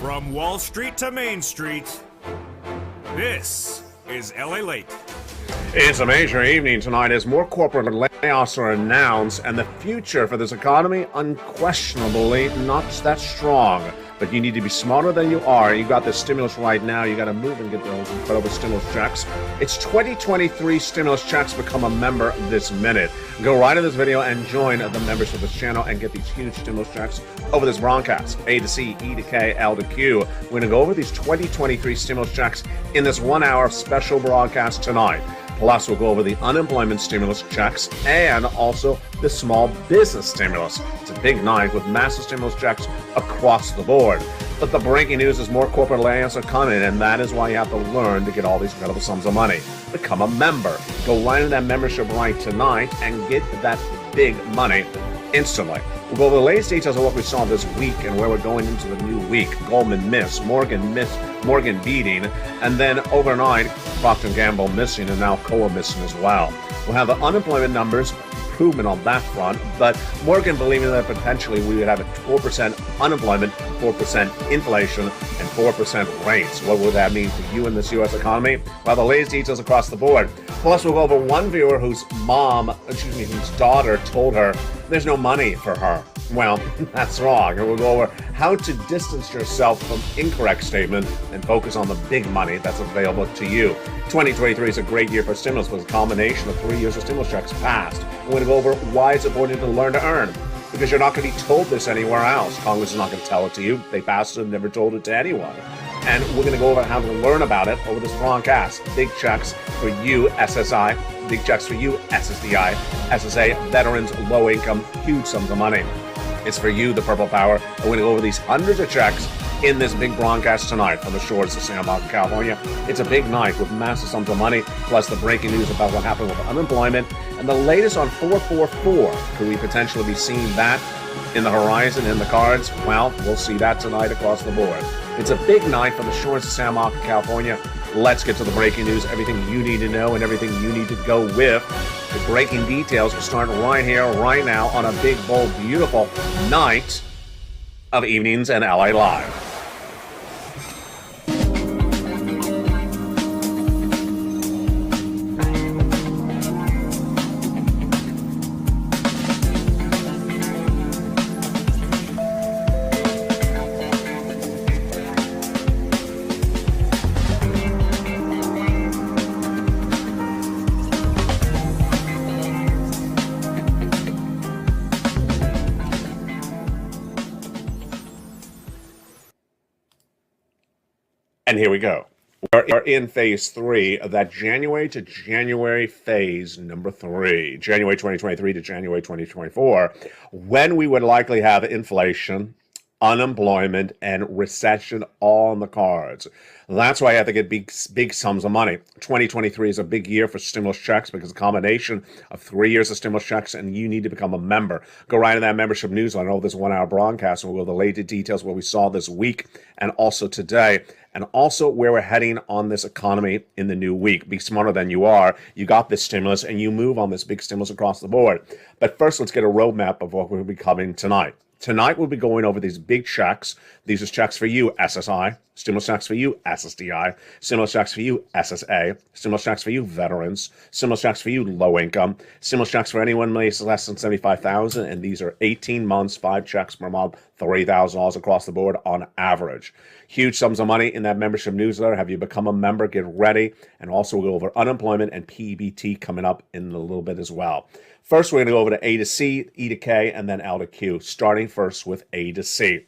From Wall Street to Main Street, this is LALATE. It's a major evening tonight as more corporate layoffs are announced, and the future for this economy unquestionably not that strong. But you need to be smarter than you are. You got this stimulus right now. You got to move and get those incredible stimulus checks. It's 2023 stimulus checks. Become a member this minute. Go right in this video and join the members of this channel and get these huge stimulus checks over this broadcast. A to C, E to K, L to Q. We're going to go over these 2023 stimulus checks in this 1 hour special broadcast tonight. Plus, we'll go over the unemployment stimulus checks and also the small business stimulus. It's a big night with massive stimulus checks across the board. But the breaking news is more corporate layoffs are coming, and that is why you have to learn to get all these incredible sums of money. Become a member. Go right in that membership right tonight and get that big money instantly. We'll go over the latest details of what we saw this week and where we're going into the new week. Goldman missed, Morgan beating, and then overnight, Procter & Gamble missing, and now Alcoa missing as well. We'll have the unemployment numbers, improvement on that front, but Morgan believing that potentially we would have a 4% unemployment, 4% inflation, and 4% rates. What would that mean for you in this U.S. economy? Well, the latest details across the board. Plus, we'll go over one viewer whose daughter told her there's no money for her. Well, that's wrong. And we'll go over how to distance yourself from incorrect statement and focus on the big money that's available to you. 2023 is a great year for stimulus with a combination of 3 years of stimulus checks passed. We're going to go over why it's important to learn to earn, because you're not going to be told this anywhere else. Congress is not going to tell it to you. They passed it and never told it to anyone. And we're going to go over how to learn about it over this broadcast. Big checks for you, SSI. Big checks for you, SSDI. SSA, veterans, low income, huge sums of money. It's for you, the Purple Power. And we're going to go over these hundreds of checks in this big broadcast tonight from the shores of San Marcos, California. It's a big night with massive sums of money, plus the breaking news about what happened with unemployment, and the latest on 444. Could we potentially be seeing that in the horizon, in the cards? Well, we'll see that tonight across the board. It's a big night from the shores of San Marcos, California. Let's get to the breaking news, everything you need to know and everything you need to go with. The breaking details will start right here, right now, on a big, bold, beautiful night of Evenings and LA Live. And here we go. We're in phase 3 of that January to January phase number 3, January 2023 to January 2024, when we would likely have inflation, unemployment, and recession all on the cards. That's why I have to get big sums of money. 2023 is a big year for stimulus checks because a combination of 3 years of stimulus checks, and you need to become a member. Go right in that membership newsletter over this 1 hour broadcast, and we'll go over the latest details what we saw this week and also today, and also where we're heading on this economy in the new week. Be smarter than you are. You got this stimulus, and you move on this big stimulus across the board. But first, let's get a roadmap of what we'll be covering tonight. Tonight, we'll be going over these big checks. These are checks for you, SSI. Stimulus checks for you, SSDI. Stimulus checks for you, SSA. Stimulus checks for you, veterans. Stimulus checks for you, low income. Stimulus checks for anyone makes less than $75,000, and these are 18 months, 5 checks per month, $30,000 across the board on average. Huge sums of money in that membership newsletter. Have you become a member? Get ready. And also, we'll go over unemployment and PBT coming up in a little bit as well. First, we're going to go over to A to C, E to K, and then L to Q, starting first with A to C.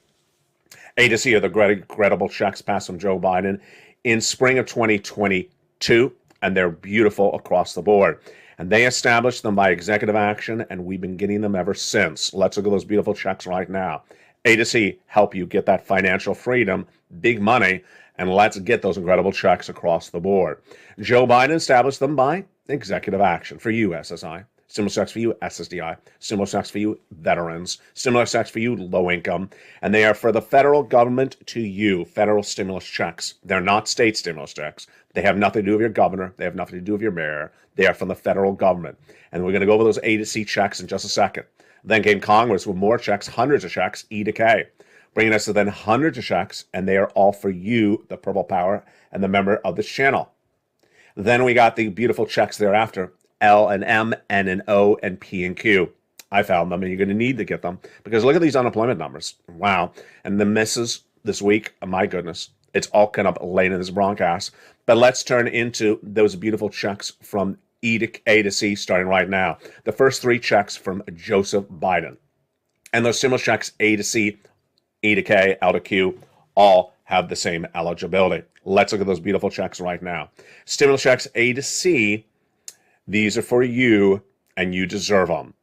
A to C are the incredible checks passed from Joe Biden in spring of 2022, and they're beautiful across the board. And they established them by executive action, and we've been getting them ever since. Let's look at those beautiful checks right now. A to C help you get that financial freedom, big money, and let's get those incredible checks across the board. Joe Biden established them by executive action for you, SSI. Stimulus checks for you, SSDI. Stimulus checks for you, veterans. Stimulus checks for you, low income. And they are for the federal government to you, federal stimulus checks. They're not state stimulus checks. They have nothing to do with your governor. They have nothing to do with your mayor. They are from the federal government. And we're going to go over those A to C checks in just a second. Then came Congress with more checks, hundreds of checks, E to K. bringing us to then hundreds of checks, and they are all for you, the Purple Power, and the member of this channel. Then we got the beautiful checks thereafter, L and M, N and O, and P and Q. I found them, and you're going to need to get them, because look at these unemployment numbers. Wow. And the misses this week, my goodness, it's all coming up late in this broadcast. But let's turn into those beautiful checks from A to C starting right now. The first three checks from Joseph Biden. And those stimulus checks, A to C, E to K, L to Q, all have the same eligibility. Let's look at those beautiful checks right now. Stimulus checks A to C, these are for you, and you deserve them.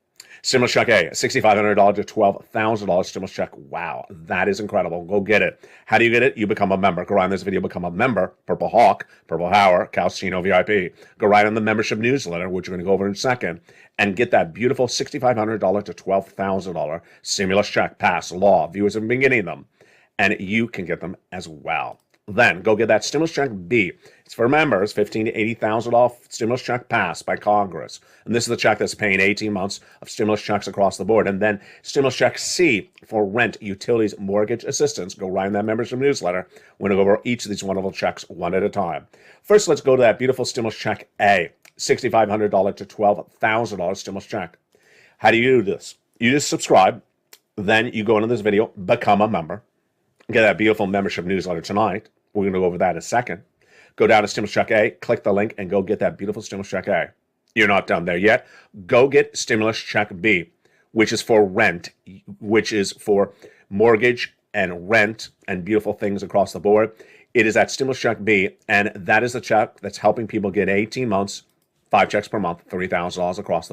Stimulus check A, $6,500 to $12,000 stimulus check. Wow, that is incredible. Go get it. How do you get it? You become a member. Go right on this video, become a member. Purple Hawk, Purple Power, Calcino VIP. Go right on the membership newsletter, which we're going to go over in a second, and get that beautiful $6,500 to $12,000 stimulus check. Pass law. Viewers have been getting them, and you can get them as well. Then go get that stimulus check B. It's for members, $15,000 to $80,000 stimulus check passed by Congress. And this is the check that's paying 18 months of stimulus checks across the board. And then stimulus check C for rent, utilities, mortgage assistance. Go right in that membership newsletter. We're going to go over each of these wonderful checks one at a time. First, let's go to that beautiful stimulus check A, $6,500 to $12,000 stimulus check. How do you do this? You just subscribe. Then you go into this video, become a member. Get that beautiful membership newsletter tonight. We're going to go over that in a second. Go down to Stimulus Check A, click the link, and go get that beautiful Stimulus Check A. You're not done there yet. Go get Stimulus Check B, which is for rent, which is for mortgage and rent and beautiful things across the board. It is that Stimulus Check B, and that is the check that's helping people get 18 months, 5 checks per month, $30,000 across the